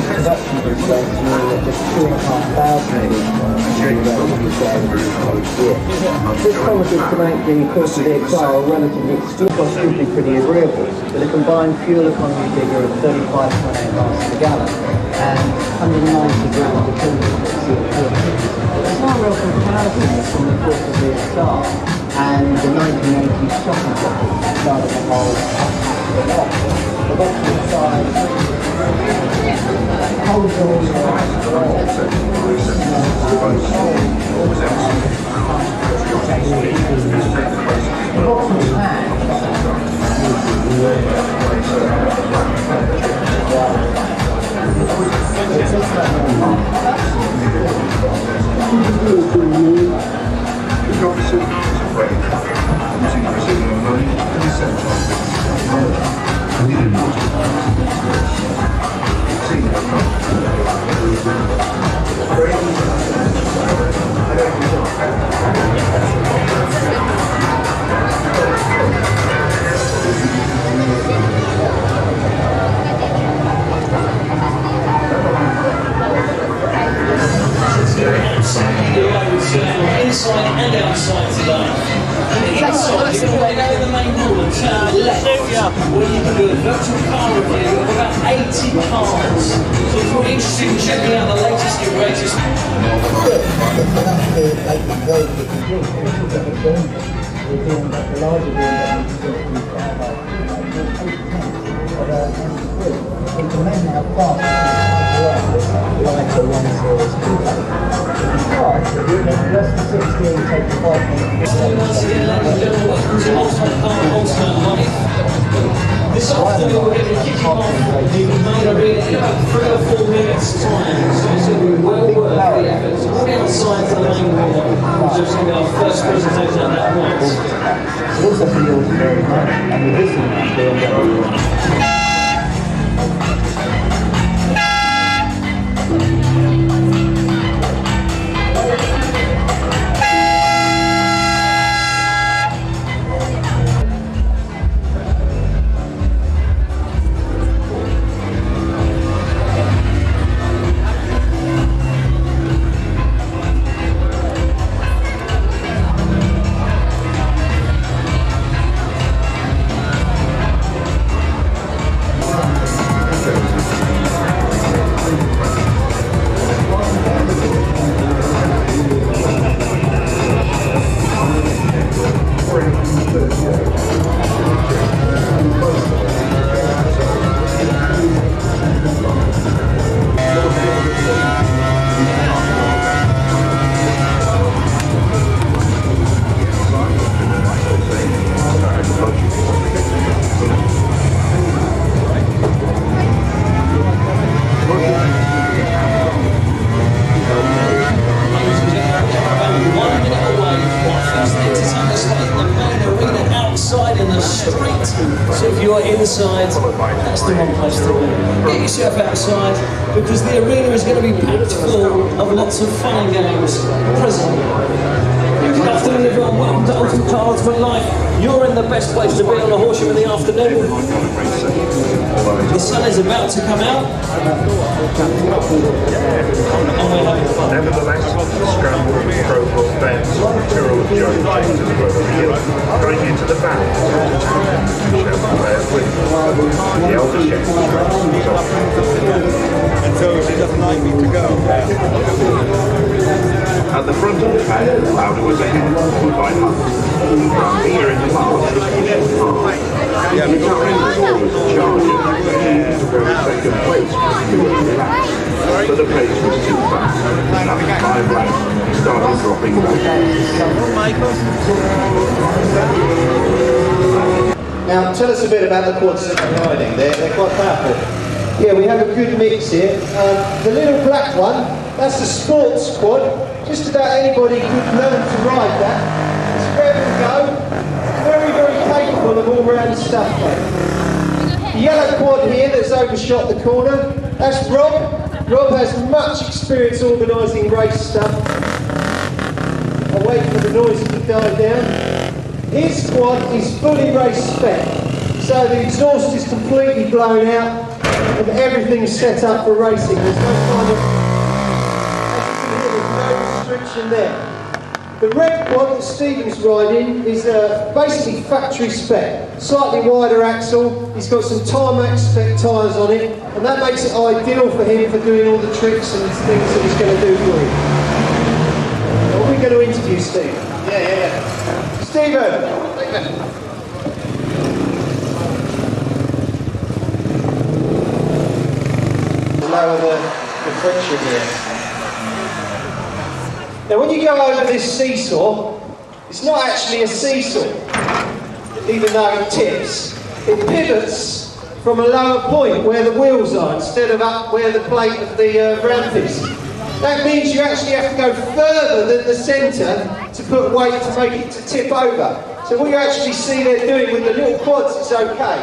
production constraints mean that just 2,500 This promises to make the course of the car relatively extremely pretty agreeable, with a combined fuel economy figure of 35.8 miles per gallon and 190 grams of fuel. There's no real comparison between the course of the car and the 1980s shopping bottle that started the whole the bottom side holds all the inside and outside today. And inside, you can go to the main hall and turn left, where you can do a virtual car review of about 80 cars. So if you're interested in checking out the latest and greatest. This afternoon we're going to kick it off. You can make a read in about 3 or 4 minutes time, so it's going to be well worth the effort. So we're outside to the main hall, just going to be our first presentation at that point. It also feels very much, and with this one, So if you're inside, that's the wrong place to be. Get yourself outside, because the arena is going to be packed full of lots of fun and games present. Good afternoon everyone, welcome to Ultimate Car Ultimate Life. You're in the best place to be on the Horsham in the afternoon. The sun is about to come out, and we're having fun. Nevertheless, the scramble, profile, bends, material of Joe takes to the reveal, going into the back. The elder chef and so she doesn't like me to go. At the front of the pack, Lauder was ahead, followed by Hunt. Here in the march was Yeah, the Italian was charging to go to second place, but the pace was too fast. After 5 laps, he started dropping back. Now, tell us a bit about the quads that are riding. They're quite powerful. Yeah, we have a good mix here. The little black one, that's the sports quad. Just about anybody could learn to ride that. It's ready to go. Very, very capable of all-round stuff, mate. The yellow quad here that's overshot the corner, that's Rob. Rob has much experience organising race stuff. I'll wait for the noise to die down. His quad is fully race spec, so the exhaust is completely blown out. and everything's set up for racing. There's no kind of, no restriction there. The red quad that Stephen's riding is basically factory spec, slightly wider axle. He's got some Tarmac spec tyres on it, and that makes it ideal for him for doing all the tricks and things that he's going to do for him. Well, we're going to interview Stephen. Yeah. Stephen! Lower the friction here. Now when you go over this seesaw, it's not actually a seesaw, even though it tips. It pivots from a lower point where the wheels are, instead of up where the plate of the ramp is. That means you actually have to go further than the centre to put weight to make it to tip over. So what you actually see they're doing with the little quads is okay.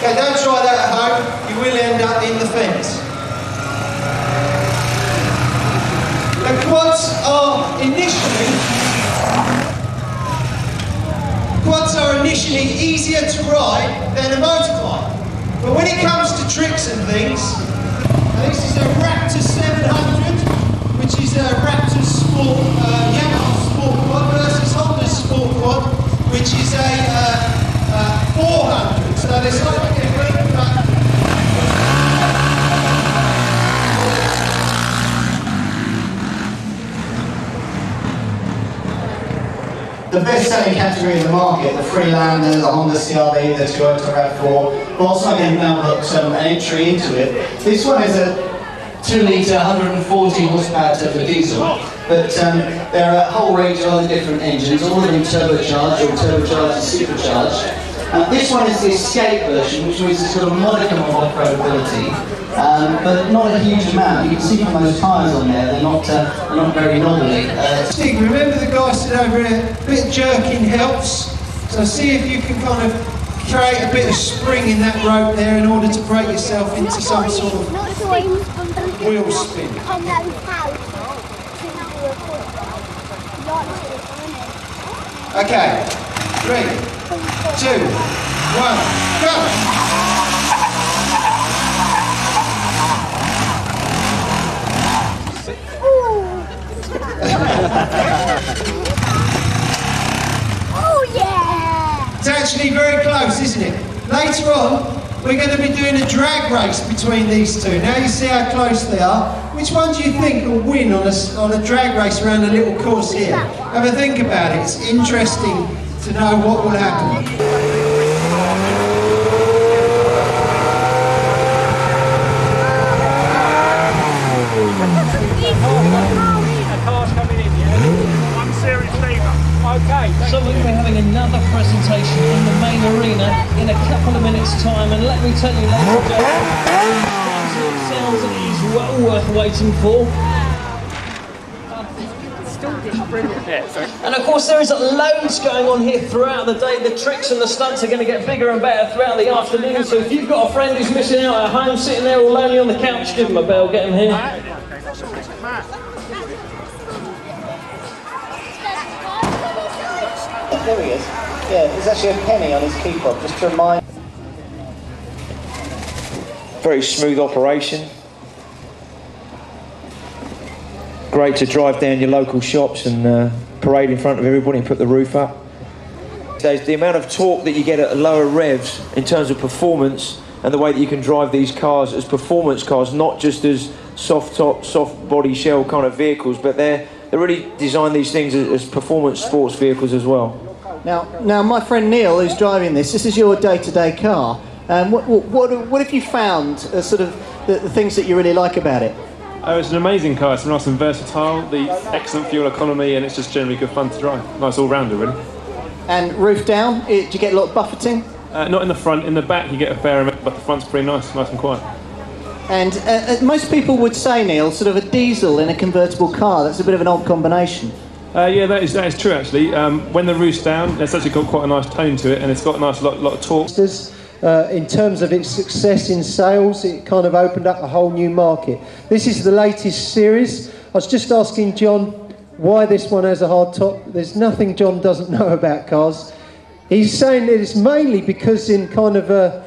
Okay, don't try that at home, you will end up in the fence. The quads are initially easier to ride than a motorbike. But when it comes to tricks and things, this is a Raptor 700, which is a Raptor Sport, Yamaha Sport Quad versus Honda Sport Quad, which is a 400. So there's slightly different, but the best-selling category in the market, the Freelander, the Honda CRV, the Toyota RAV4, Volkswagen now got an entry into it. This one is a 2-litre, 140 horsepower turbo diesel, but there are a whole range of other different engines, all of them turbocharged or turbocharged and supercharged. This one is the Escape version, which means a sort of modicum of off-roadability, but not a huge amount. You can see from those tyres on there, they're not very knobbly. Stig, remember the guy said over here, a bit of jerking helps, so see if you can kind of create a bit of spring in that rope there in order to break yourself into some sort of wheel spin. Okay, 3, 2, 1, go! Oh yeah! It's actually very close, isn't it? Later on, we're going to be doing a drag race between these two. Now you see how close they are. Which one do you think will win on a drag race around a little course here? Have a think about it. It's interesting to know what will happen. Okay, so we're going to be having another presentation in the main arena in a couple of minutes' time, and let me tell you, ladies and gentlemen, it sounds that it is well worth waiting for. And of course there is loads going on here throughout the day. The tricks and the stunts are going to get bigger and better throughout the afternoon, so if you've got a friend who's missing out at home, sitting there all lonely on the couch, give him a bell, get him here. There he is. Yeah, there's actually a penny on his key fob, just to remind. Very smooth operation. Great to drive down your local shops and parade in front of everybody and put the roof up. So the amount of torque that you get at lower revs in terms of performance and the way that you can drive these cars as performance cars, not just as soft top, soft body shell kind of vehicles, but they really design these things as performance sports vehicles as well. Now, my friend Neil, who's driving this is your day-to-day car. What have you found sort of the things that you really like about it? Oh, it's an amazing car. It's nice and versatile, the excellent fuel economy, and it's just generally good fun to drive. Nice all-rounder, really. And roof down, do you get a lot of buffeting? Not in the front. In the back, you get a fair amount, but the front's pretty nice and quiet. And most people would say, Neil, sort of a diesel in a convertible car. That's a bit of an odd combination. Yeah, that is true actually. When the roof's down, it's actually got quite a nice tone to it, and it's got a nice lot of torque. In terms of its success in sales, it kind of opened up a whole new market. This is the latest series. I was just asking John why this one has a hard top. There's nothing John doesn't know about cars. He's saying that it's mainly because in kind of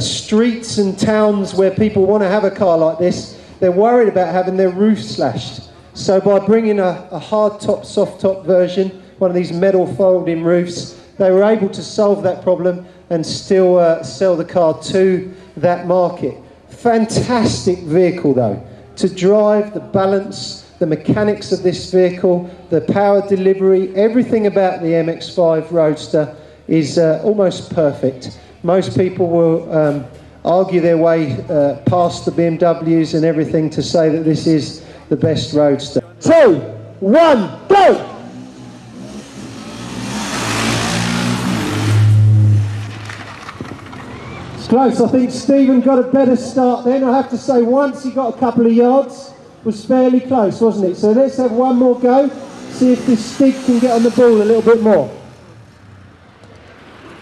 streets and towns where people want to have a car like this, they're worried about having their roof slashed. So by bringing a hard top, soft top version, one of these metal folding roofs, they were able to solve that problem and still sell the car to that market. Fantastic vehicle though. To drive, the balance, the mechanics of this vehicle, the power delivery, everything about the MX-5 Roadster is almost perfect. Most people will argue their way past the BMWs and everything to say that this is the best Roadster. 2, 1, go! It's close. I think Stephen got a better start then. I have to say once he got a couple of yards, was fairly close, wasn't it? So let's have one more go, see if this Stig can get on the ball a little bit more.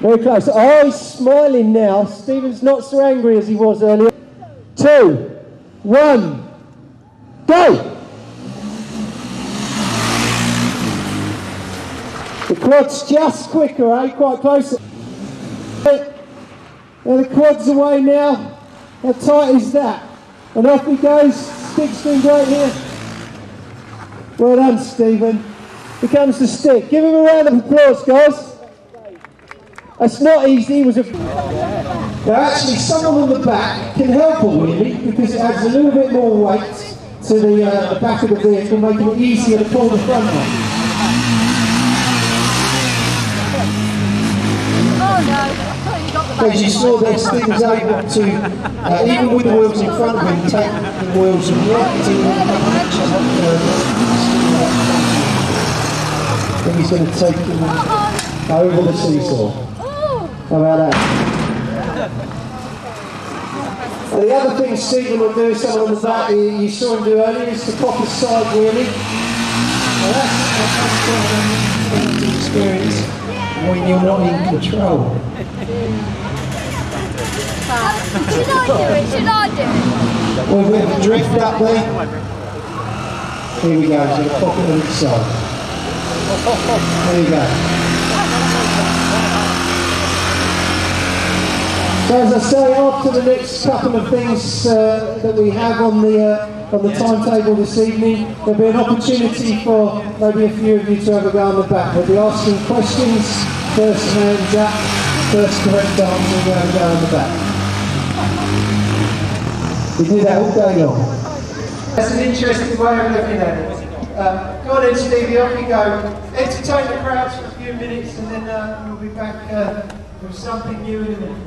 Very close. Oh, he's smiling now. Stephen's not so angry as he was earlier. 2, 1, go! The quad's just quicker, eh? Quite close. Well, the quad's away now. How tight is that? And off he goes. Stig's doing great here. Well done, Stephen. Here comes the Stig. Give him a round of applause, guys. That's not easy. It was a... Now, actually, someone on the back can help a wheelie because it adds a little bit more weight to the back of the vehicle, making it easier to pull the front on. As you saw there, Steve was able to, even with the wheels in front of him, take the wheels right to and he's going to take them over the seesaw. How about that? And the other thing Stephen will do, someone on the back, you saw him do earlier, is to pop a side wheelie. Now that's an experience when you're not in control. Should I do it? Should I do it? Well, we have a drift up there. Here we go, so the pocket on each side. There you go. So as I say, after the next couple of things that we have on the timetable this evening, there'll be an opportunity for maybe a few of you to have a go on the back. We'll be asking questions, first hands up, first correct answer, we'll have a go on the back. We do that all day long. That's an interesting way of looking at it. Go on then, Stevie, off you go. Entertain the crowds for a few minutes and then we'll be back with something new in a minute.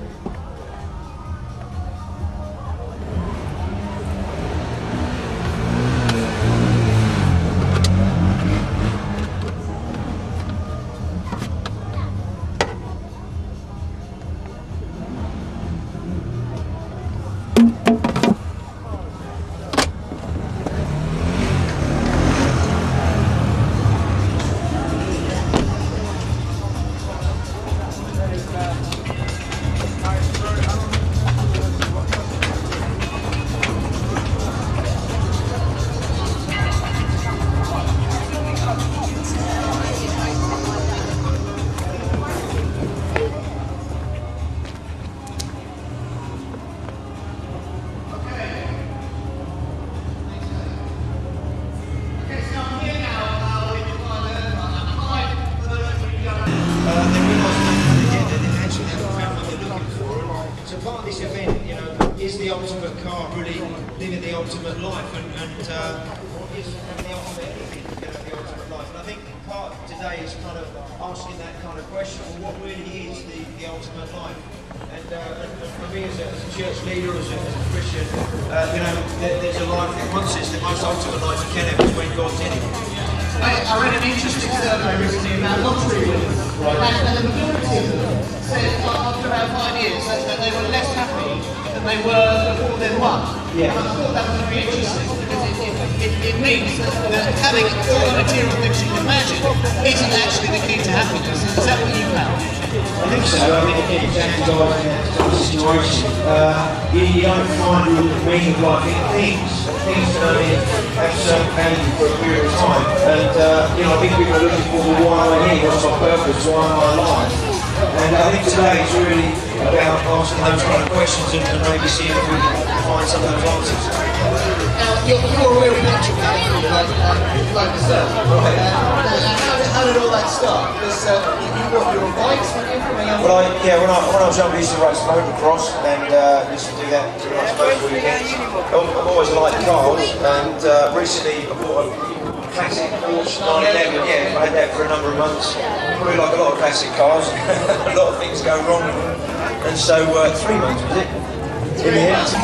This event, you know, is the ultimate car really living the ultimate life, and is the ultimate anything, you know, the ultimate life. And I think part today is kind of asking that kind of question: well, what really is the ultimate life? And for me, as a church leader, as a Christian, you know, there's a life that once says the most ultimate life you can have is when God's in it. I read an interesting survey recently about lottery winners, and the majority of them said after about 5 years that they were less happy than they were before they'd won. Yeah. And I thought that was very interesting because it means that having all the material things you can imagine isn't actually the key to happiness. Is that what you found? I think so. I think it exactly goes in that sort of situation. You don't find the meaning of life in things. Things can only have certain value for a period of time. And I think people are looking for, well, why am I here? What's my purpose? Why am I alive? And I think today it's really about asking those kind of questions and maybe seeing if we can find some of those answers. Now, you're a real picture like yourself. How did all that start? Because you were on bikes when you were young? Well, when I was young, I used to race motocross and used to do that pretty much most weekends. I've always liked cars, and recently I bought a classic Horsham 911. Yeah, I had that for a number of months. Probably like a lot of classic cars, a lot of things go wrong with them. And so 3 months was it? In the end.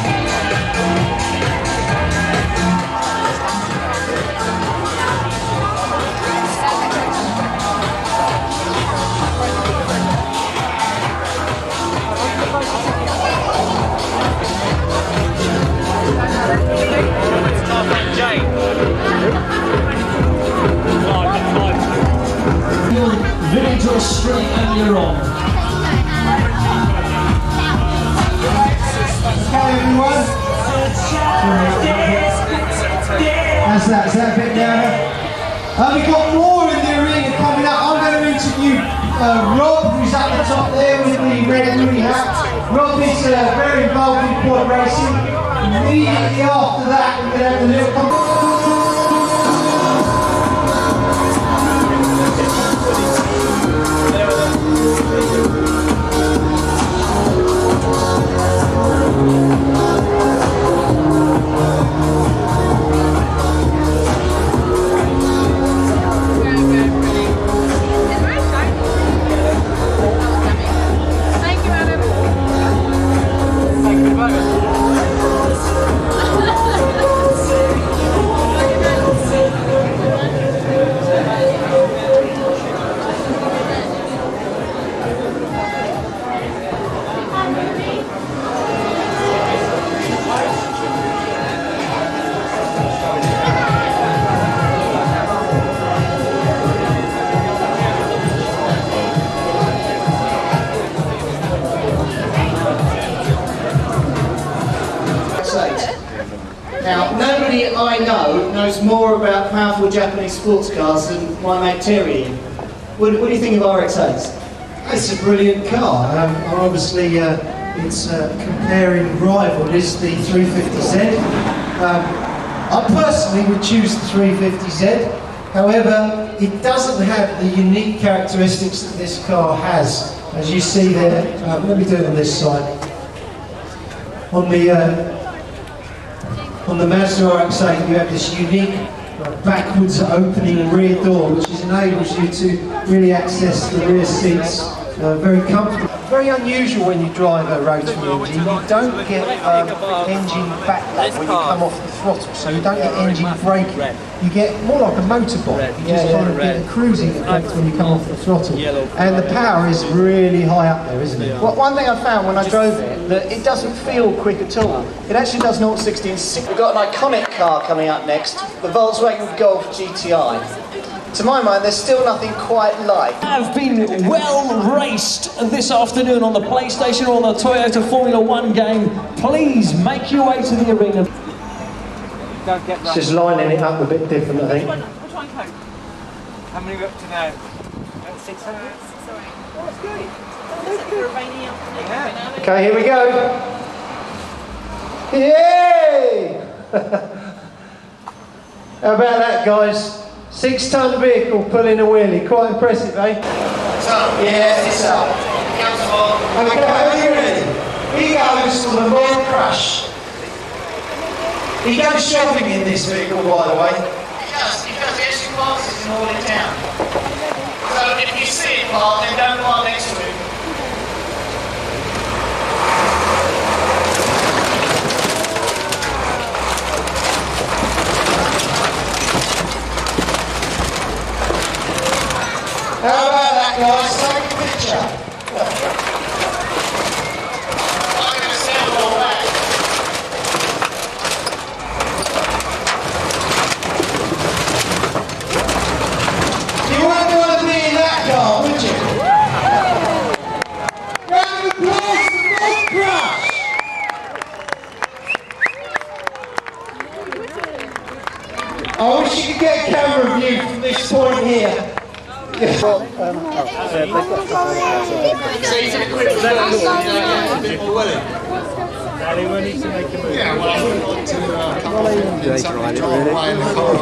Village or street and you're on. Okay, everyone. That's that bit now. We've got more in the arena coming up. I'm going to interview Rob, who's at the top there with the red Louis hat. Rob is very involved in quad racing. Immediately after that, we're going to have a little Now, nobody I know knows more about powerful Japanese sports cars than my mate Terry. What do you think of RX-8s? It's a brilliant car. Obviously, it's comparing rival is the 350Z. I personally would choose the 350Z. However, it doesn't have the unique characteristics that this car has. As you see there, let me do it on this side. On the Mazda RX-8, you have this unique backwards opening rear door, which enables you to really access the rear seats very comfortably. Very unusual when you drive a rotary engine. You don't get engine backlag when you come off the throttle, so you don't get engine braking. You get more like a motorbike. You just kind of get a cruising effect when you come off the throttle. And the power is really high up there, isn't it? Well, one thing I found when I drove it, that it doesn't feel quick at all. It actually does 0 to 60 in 6. We've got an iconic car coming up next, the Volkswagen Golf GTI. To my mind, there's still nothing quite like. Have been well raced this afternoon on the PlayStation or on the Toyota Formula 1 game. Please make your way to the arena. It's just lining it up a bit different, I think. Which one Coke? How many are we up to now? 600? Sorry. Oh, that's good. It's a rainy afternoon. Yeah. Okay, here we go. Yay! How about that, guys? 6-ton vehicle pulling a wheelie. Quite impressive, eh? Yeah, it's up. Okay, are you ready? He goes for the Royal Crush. He goes shopping in this vehicle, by the way. He does. He actually parks it in all in town. So if you see it parked, then don't park next to him. How about that, guys? Take a picture. I'm going to sell all that. this point here. So you can equip the first, a bit more willing. Anyone needs to make a move. Yeah, well, I wouldn't want to come off and drive away in the corridor.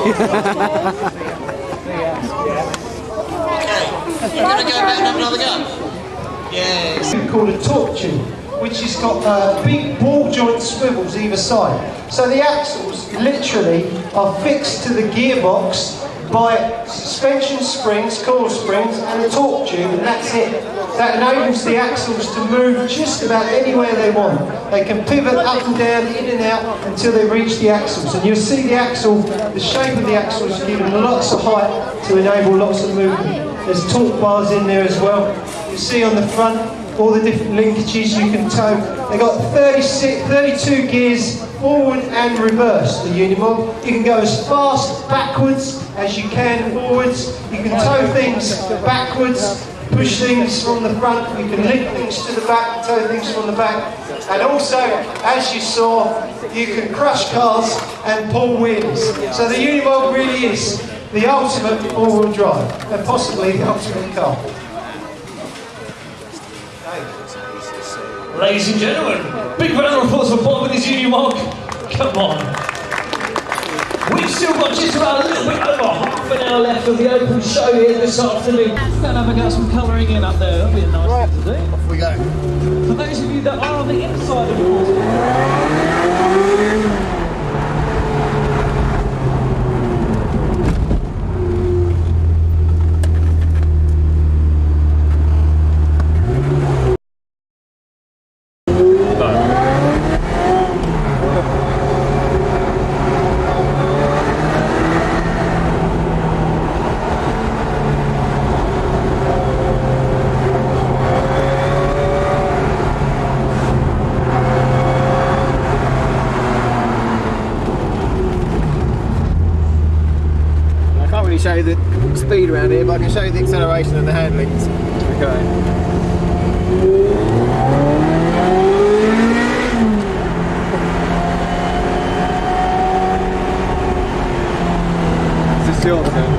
Okay, you're going to go back and have another go? Yes. It's called a torque tube, which has got big ball joint swivels either side. So the axles literally are fixed to the gearbox by suspension springs, coil springs, and a torque tube, and that's it. That enables the axles to move just about anywhere they want. They can pivot up and down, in and out, until they reach the axles. And you'll see the axle, the shape of the axle is given lots of height to enable lots of movement. There's torque bars in there as well. You see on the front all the different linkages you can tow. They've got 32 gears forward and reverse, the Unimog. You can go as fast backwards as you can forwards. You can tow things backwards, push things from the front. You can link things to the back, tow things from the back. And also, as you saw, you can crush cars and pull wheels. So the Unimog really is the ultimate all-wheel drive, and possibly the ultimate car. Ladies and gentlemen, big round of applause for Bob and his Unimog. Come on. We've still got just about a little bit over half an hour left of the open show here this afternoon. We'll have a go some colouring in up there. That'll be a nice thing to do. Off we go. For those of you that are on the inside of the water. Show you the speed around here, but I can show you the acceleration and the handlings. Okay. Is this your turn?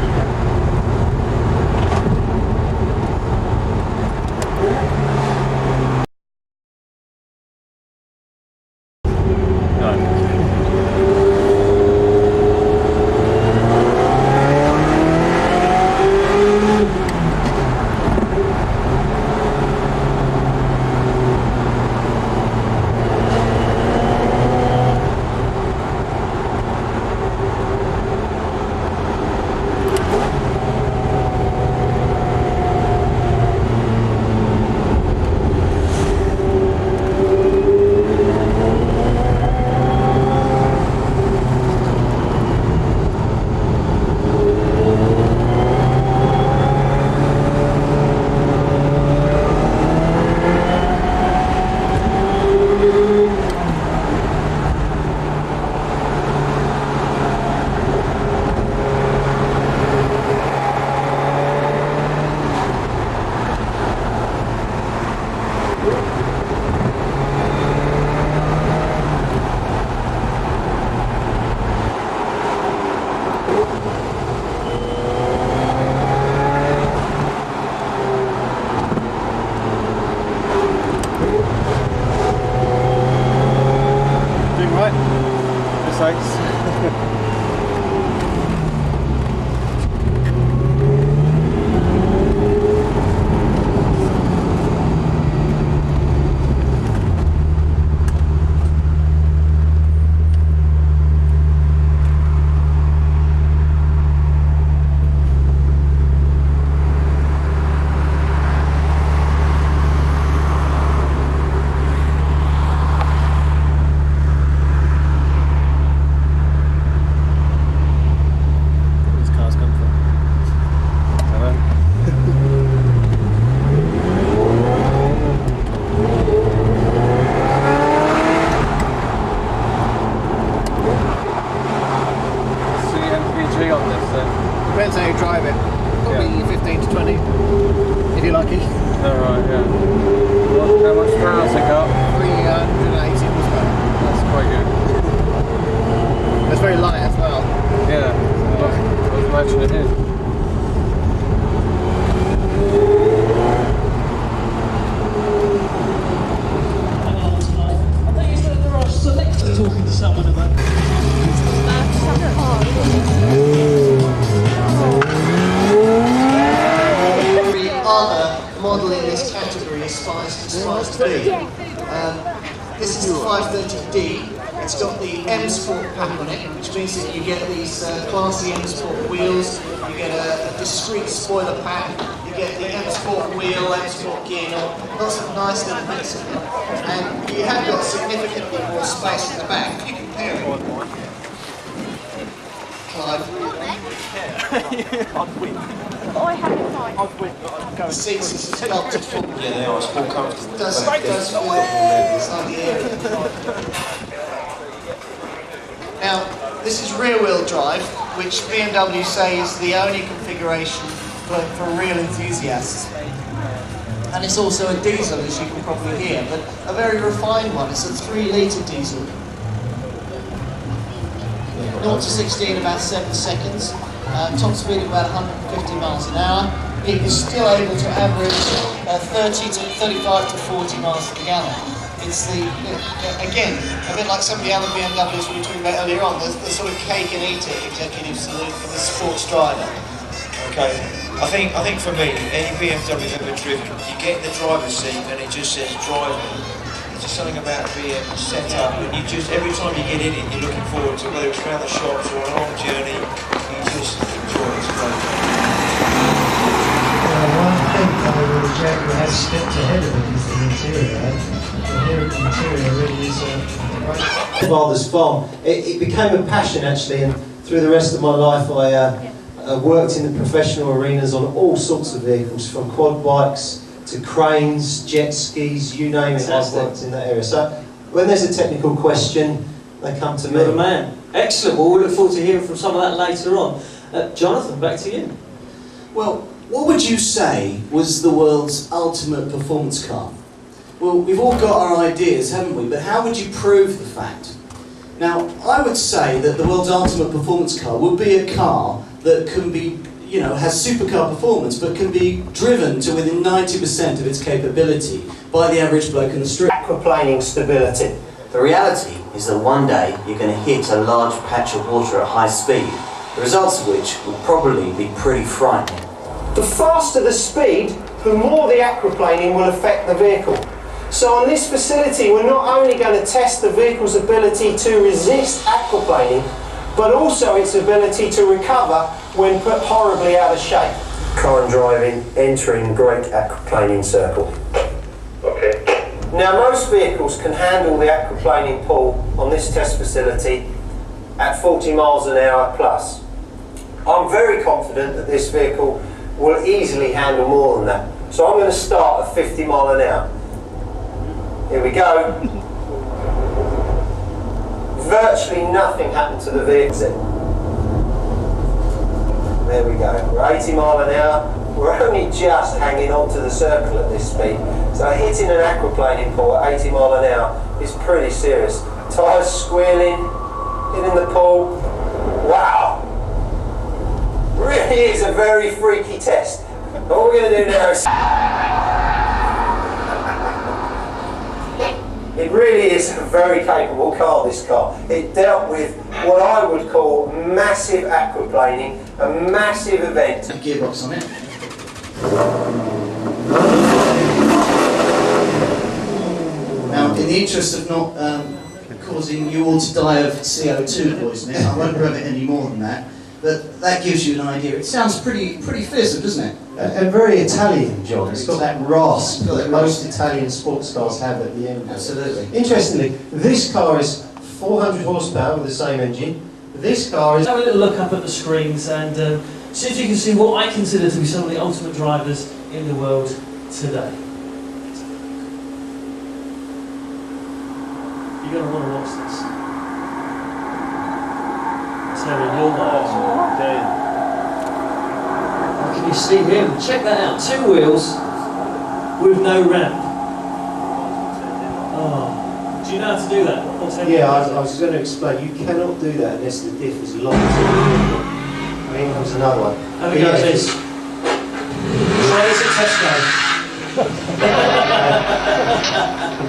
Depends how you drive it. Probably 15 to 20, if you're lucky. Alright, yeah. How much power has it got? 380 horsepower. That's quite good. It's very light as well. Yeah, I was imagining it is. model in this category aspires to be. This is the 530D. It's got the M Sport pack on it, which means that you get these classy M Sport wheels, you get a discrete spoiler pack, you get the M Sport wheel, M Sport gear knob, lots of nice little bits in it. And you have got significantly more space at the back. If you compare it, Clive. The seats are sculpted for. Yeah, they are. It's more comfortable. It does feel slightly airy. Now, this is rear-wheel drive, which BMW say is the only configuration for real enthusiasts. And it's also a diesel, as you can probably hear, but a very refined one. It's a 3-litre diesel. 0 to 60 in about 7 seconds. Top speed of about 150 miles an hour. It is still able to average 30 to 35 to 40 miles per gallon. It's again, a bit like some of the other BMWs we were talking about earlier on, the sort of cake and eat it executive saloon for the sports driver. Okay, I think for me, any BMW I've ever driven, you get in the driver's seat and it just says drive me. There's just something about being set up, and you just, every time you get in it, you're looking forward to whether it's around the shops or a long journey, you just enjoy it. It's great. One thing the Jaguar has stepped ahead of it is the interior. The interior really is great. Father's farm. It became a passion actually, and through the rest of my life I worked in the professional arenas on all sorts of vehicles, from quad bikes to cranes, jet skis, you name it. I've worked in that area. So when there's a technical question, they come to me. You're the man. Excellent. Well, we look forward to hearing from some of that later on. Jonathan, back to you. Well, what would you say was the world's ultimate performance car? Well, we've all got our ideas, haven't we? But how would you prove the fact? Now, I would say that the world's ultimate performance car would be a car that can be, you know, has supercar performance, but can be driven to within 90% of its capability by the average bloke in the street. Aquaplaning stability. The reality is that one day you're going to hit a large patch of water at high speed, the results of which will probably be pretty frightening. The faster the speed, the more the aquaplaning will affect the vehicle. So on this facility, we're not only going to test the vehicle's ability to resist aquaplaning, but also its ability to recover when put horribly out of shape. Car and driving, entering great aquaplaning circle. Okay. Now most vehicles can handle the aquaplaning pull on this test facility at 40 miles an hour plus. I'm very confident that this vehicle will easily handle more than that. So I'm going to start at 50 miles an hour. Here we go. Virtually nothing happened to the vehicle. There we go. We're 80 miles an hour. We're only just hanging on to the circle at this speed. So hitting an aquaplaning pool at 80 miles an hour is pretty serious. Tyres squealing, hitting the pool. Wow. Really is a very freaky test. All we're going to do now is... It really is a very capable car, this car. It dealt with what I would call massive aquaplaning, a massive event. A gearbox on it. Now, in the interest of not causing you all to die of CO2 poisoning, I won't rev it any more than that. But that gives you an idea. It sounds pretty fearsome, doesn't it? And very Italian, John. It's got that rasp that most Italian sports cars have at the end. Absolutely. Interestingly, this car is 400 horsepower with the same engine. This car is... Have a little look up at the screens and see if you can see what I consider to be some of the ultimate drivers in the world today. You're going to want to watch this. Terry, you'll know. Can you see him? Check that out. 2 wheels with no ramp. Oh. Do you know how to do that? Yeah, I was going to explain. You cannot do that unless the diff is long. I mean, there was another one. Have a go at this. Try this at test drive.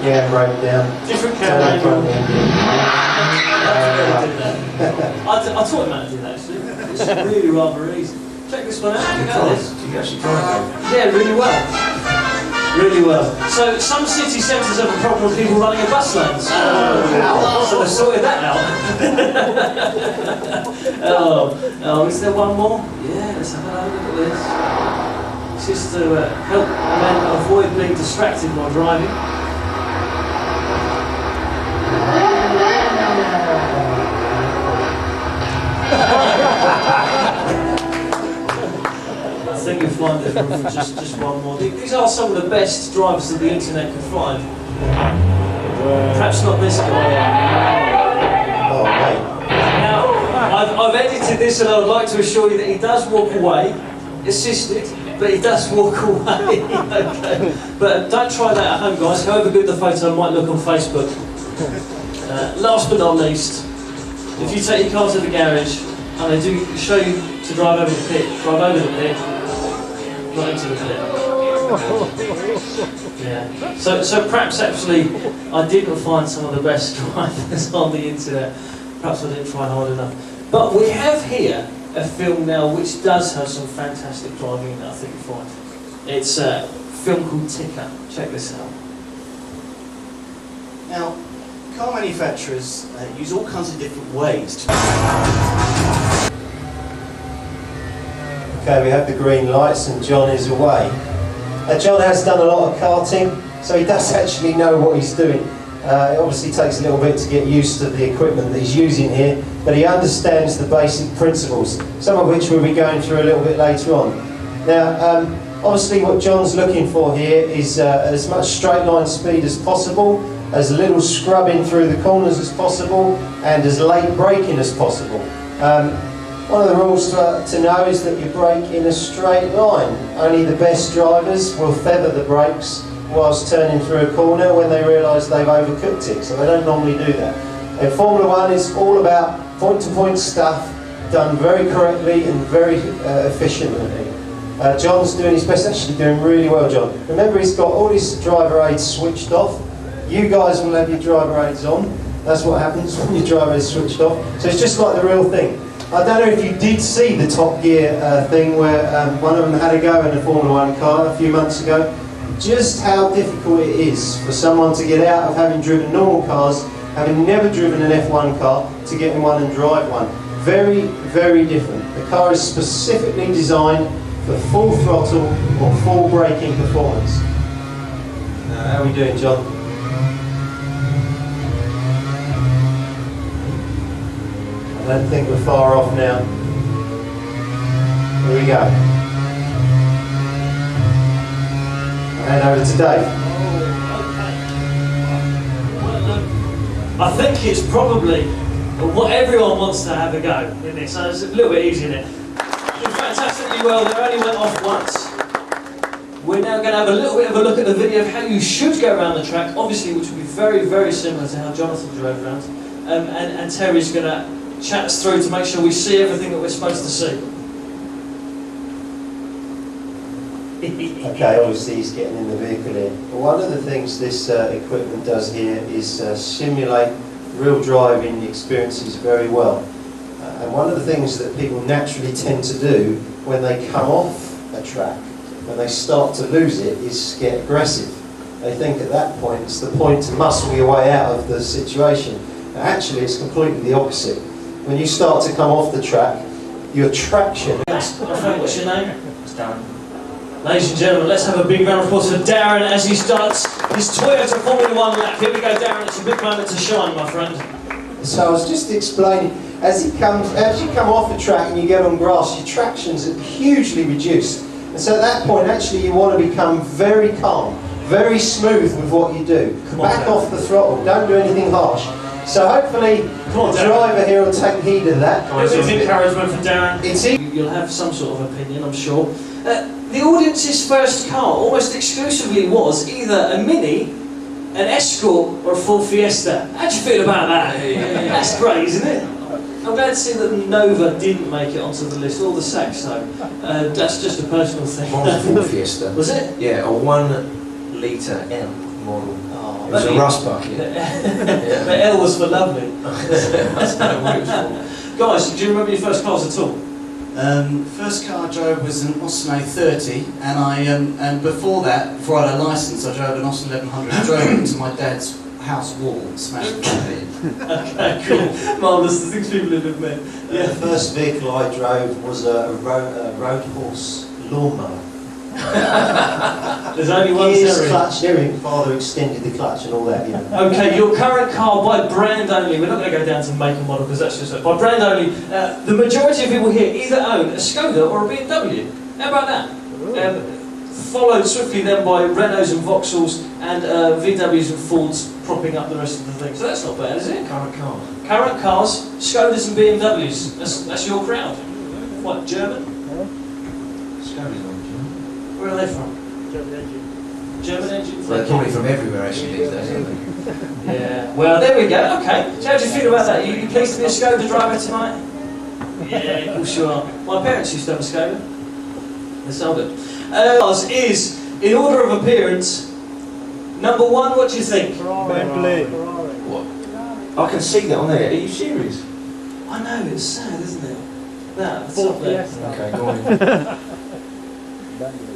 Yeah, break down. Different camera angle. I taught him how to do that actually. It's really rather easy. Check this one out. Look at this. You actually drive it? Yeah, really well. really well. So some city centres have a problem with people running in bus lanes. So they've sorted that out. Oh, is there one more? Yeah, let's have a look at this. It's just to help men avoid being distracted while driving. I think you'll find there's room for just one more. These are some of the best drivers that the internet can find. Perhaps not this guy. Oh, mate. Now, I've edited this and I would like to assure you that he does walk away, assisted, but he does walk away. Okay. But don't try that at home, guys, however good the photo might look on Facebook. Last but not least, if you take your car to the garage and they do show you to drive over the pit, drive over the pit, not into the pit. Yeah. So perhaps actually I didn't find some of the best drivers on the internet. Perhaps I didn't try hard enough. But we have here a film now which does have some fantastic driving in it, I think you'll find. It's a film called Ticker. Check this out. Now, car manufacturers use all kinds of different ways to... Okay, we have the green lights and John is away. John has done a lot of karting, so he does actually know what he's doing. It obviously takes a little bit to get used to the equipment that he's using here, but he understands the basic principles, some of which we'll be going through a little bit later on. Now, obviously what John's looking for here is as much straight line speed as possible, as little scrubbing through the corners as possible, and as late braking as possible. One of the rules to know is that you brake in a straight line. Only the best drivers will feather the brakes whilst turning through a corner when they realise they've overcooked it, so they don't normally do that. And Formula One is all about point-to-point stuff done very correctly and very efficiently. John's doing his best, actually doing really well, John. Remember, he's got all his driver aids switched off. You guys will have your driver aids on. That's what happens when your driver is switched off. So it's just like the real thing. I don't know if you did see the Top Gear thing where one of them had a go in a Formula One car a few months ago. Just how difficult it is for someone to get out of having driven normal cars, having never driven an F1 car, to get in one and drive one. Very, very different. The car is specifically designed for full throttle or full braking performance. How are we doing, John? I don't think we're far off now. Here we go. And over to Dave. I think it's probably what everyone wants to have a go in this, so it's a little bit easy in it. Did fantastically well, they only went off once. We're now going to have a little bit of a look at the video of how you should go around the track, obviously, which will be very, very similar to how Jonathan drove around. And Terry's going to chat us through to make sure we see everything that we're supposed to see. Okay, obviously he's getting in the vehicle here. But one of the things this equipment does here is simulate real driving experiences very well. And one of the things that people naturally tend to do when they come off a track, when they start to lose it, is get aggressive. They think at that point it's the point to muscle your way out of the situation. And actually it's completely the opposite. When you start to come off the track, your traction... What's your name? It's Darren. Ladies and gentlemen, let's have a big round of applause for Darren as he starts his Toyota Formula One lap. Here we go, Darren. It's a big moment to shine, my friend. So I was just explaining, as you come off the track and you get on grass, your traction's hugely reduced. And so at that point, actually, you want to become very calm, very smooth with what you do. Back off the throttle. Don't do anything harsh. So hopefully, the driver here will take heed of that. It's encouragement for Darren. You'll have some sort of opinion, I'm sure. The audience's first car almost exclusively was either a Mini, an Escort, or a full Fiesta. How do you feel about that? That's great, isn't it? I'm glad to see that the Nova didn't make it onto the list, or the Sax though. That's just a personal thing. Mine was a full Fiesta. Was it? Yeah, a 1 litre L model. It was a rust bucket. The L was for lovely. That's kind of what it was for. Guys, do you remember your first cars at all? First car I drove was an Austin A30, and before that, before I had a licence, I drove an Austin 1100. I drove it into my dad's house wall and smashed it. Okay, cool. Marvellous, the things people have met. Yeah. The first vehicle I drove was a road horse lawnmower. There's only one Gears, clutch, steering, father extended the clutch and all that, you know. Okay, your current car by brand only, we're not going to go down to make and model because that's just by brand only, the majority of people here either own a Skoda or a BMW. How about that? Followed swiftly then by Renaults and Vauxhalls and VWs and Fords propping up the rest of the thing. So that's not bad, is it? Current car. Current cars, Skodas and BMWs. That's your crowd. What, German? Skoda's on. Where are they from? German engine. German engine? Well, they're probably from everywhere actually these days, aren't they? Yeah, well there we go, okay. So how do you feel about that? You pleased to be a Skoda driver tonight? Yeah, of course you are. My parents used to have a Skoda. They sold it. Ours is, in order of appearance, number one, what do you think? Bentley. What? I can see that on there. Are you serious? I know, it's sad, isn't it? That's up there. Okay, go on.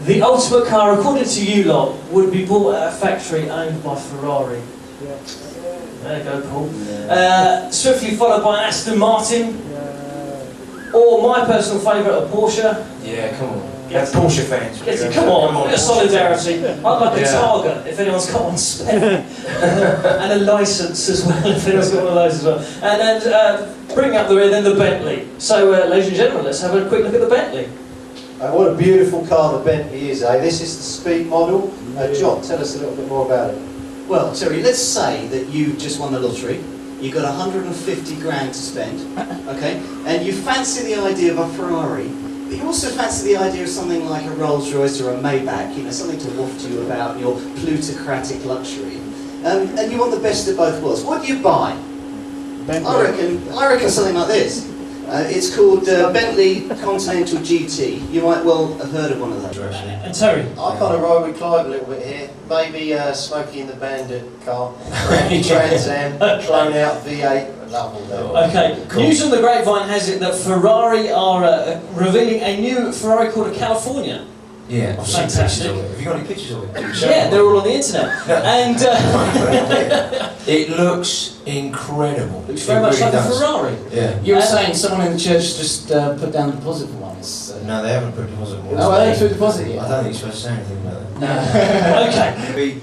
The ultimate car, according to you lot, would be bought at a factory owned by Ferrari. There you go, Paul. Swiftly followed by an Aston Martin, or my personal favourite, a Porsche. Yeah, come on. That's Porsche fans. Come on, a bit of solidarity. I'd like a Targa, if anyone's got one spare. And a licence as well, if anyone's got one of those as well. And then, bring up the rear, then the Bentley. So, ladies and gentlemen, let's have a quick look at the Bentley. What a beautiful car the Bentley is, eh? This is the speed model. John, tell us a little bit more about it. Well, Terry, let's say that you just won the lottery. You've got 150 grand to spend, okay? And you fancy the idea of a Ferrari, but you also fancy the idea of something like a Rolls Royce or a Maybach, you know, something to waft you about your plutocratic luxury. And you want the best of both worlds. What do you buy? Bentley. I reckon something like this. It's called Bentley Continental GT. You might well have heard of one of those. And Terry? I kind of ride with Clive a little bit here. Maybe Smokey and the Bandit car. Trans Am, clone out V8. Love all that. Okay, cool. News on the grapevine has it that Ferrari are revealing a new Ferrari called a California. Yeah, I've seen pictures of it. Have you got any pictures of it? Yeah, they're all on the internet. And it looks incredible. Looks very much like a Ferrari. Yeah. You were saying someone in the church just put down a deposit for one. No, they haven't put a deposit for one. Oh, they put a deposit yet? I don't think you're supposed to say anything about that. No. Okay. Be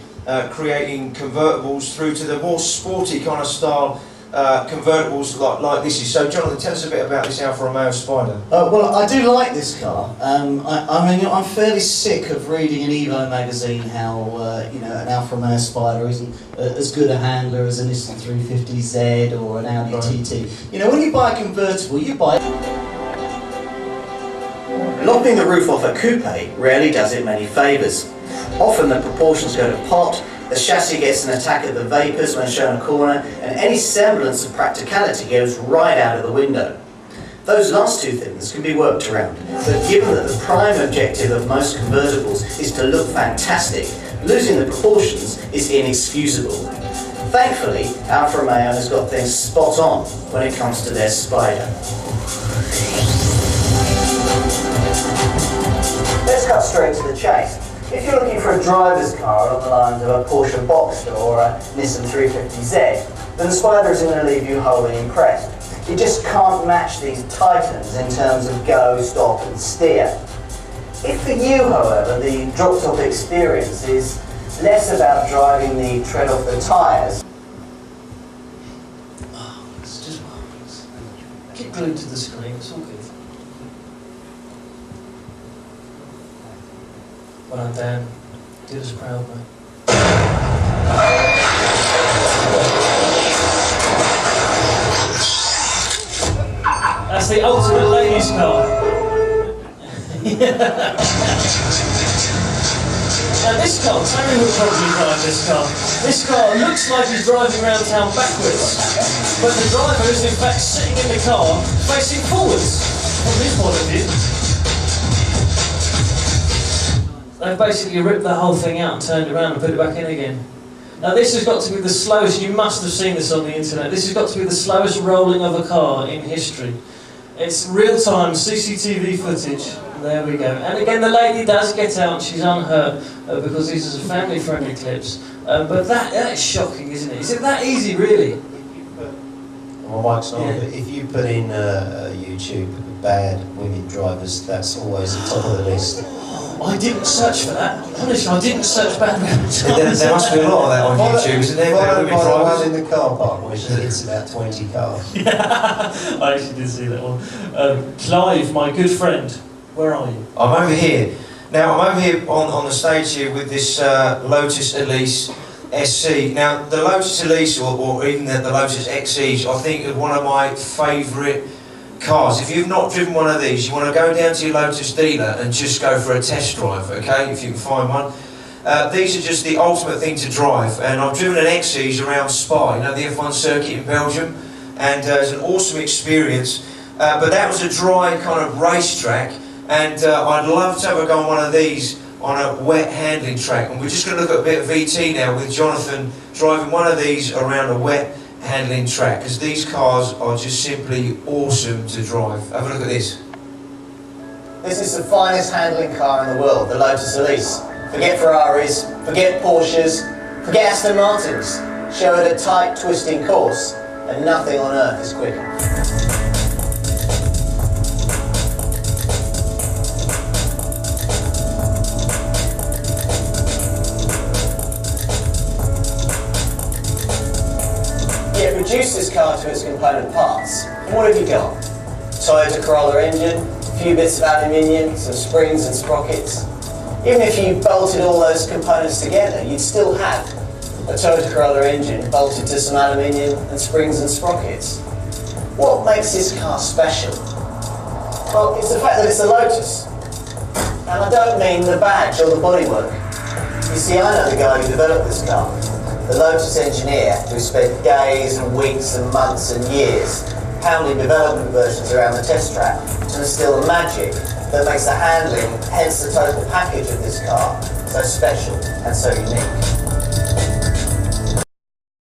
creating convertibles through to the more sporty kind of style convertibles like this is. So Jonathan, tell us a bit about this Alfa Romeo Spider. Well, I do like this car. I mean, I'm fairly sick of reading in Evo magazine how you know, an Alfa Romeo Spider isn't as good a handler as a Nissan 350Z or an Audi TT. You know, when you buy a convertible, you buy. Lopping the roof off a coupe rarely does it many favours. Often the proportions go to pot, the chassis gets an attack of the vapours when shown a corner, and any semblance of practicality goes right out of the window. Those last two things can be worked around, but given that the prime objective of most convertibles is to look fantastic, losing the proportions is inexcusable. Thankfully, Alfa Romeo has got things spot on when it comes to their Spider. Let's cut straight to the chase. If you're looking for a driver's car along the lines of a Porsche Boxster or a Nissan 350Z, then the Spider isn't going to leave you wholly impressed. You just can't match these titans in terms of go, stop and steer. If for you, however, the drop-top experience is less about driving the tread off the tyres. Oh, it's just marvellous. Keep glued to the screen, it's all good. Well done, Dan. Did us proud, mate. That's the ultimate ladies' car. Now this car, Terry would probably drive this car. This car looks like he's driving around town backwards, but the driver is in fact sitting in the car facing forwards, from his point of view. They've basically ripped the whole thing out and turned around and put it back in again. Now this has got to be the slowest, you must have seen this on the internet, this has got to be the slowest rolling of a car in history. It's real-time CCTV footage. There we go. And again, the lady does get out. She's unhurt because these are family-friendly clips. But that is shocking, isn't it? Is it that easy, really? My mic's on, but if you put in YouTube bad women drivers, that's always at the top of the list. I didn't search for that. Honestly, I didn't search bad women drivers. There must be a lot of that on YouTube, isn't there? Followed by the one in the car park, which hits about 20 cars. Yeah, I actually did see that one. Clive, my good friend, where are you? I'm over here. Now, I'm over here on the stage here with this Lotus Elise SC. Now, the Lotus Elise, or even the Lotus XEs, I think are one of my favourite cars. If you've not driven one of these, you want to go down to your Lotus dealer and just go for a test drive, okay, if you can find one. These are just the ultimate thing to drive, and I've driven an XEs around Spa, you know, the F1 circuit in Belgium, and it's an awesome experience. But that was a dry kind of racetrack, and I'd love to have a go on one of these on a wet handling track. And we're just going to look at a bit of VT now with Jonathan driving one of these around a wet handling track, because these cars are just simply awesome to drive. Have a look at this. This is the finest handling car in the world, the Lotus Elise. Forget Ferraris, forget Porsches, forget Aston Martins. Show it a tight, twisting course, and nothing on earth is quicker. Reduce this car to its component parts. And what have you got? Toyota Corolla engine, a few bits of aluminium, some springs and sprockets. Even if you bolted all those components together, you'd still have a Toyota Corolla engine bolted to some aluminium and springs and sprockets. What makes this car special? Well, it's the fact that it's a Lotus. And I don't mean the badge or the bodywork. You see, I know the guy who developed this car. The Lotus engineer who spent days and weeks and months and years pounding development versions around the test track to instill the magic that makes the handling, hence the total package of this car, so special and so unique.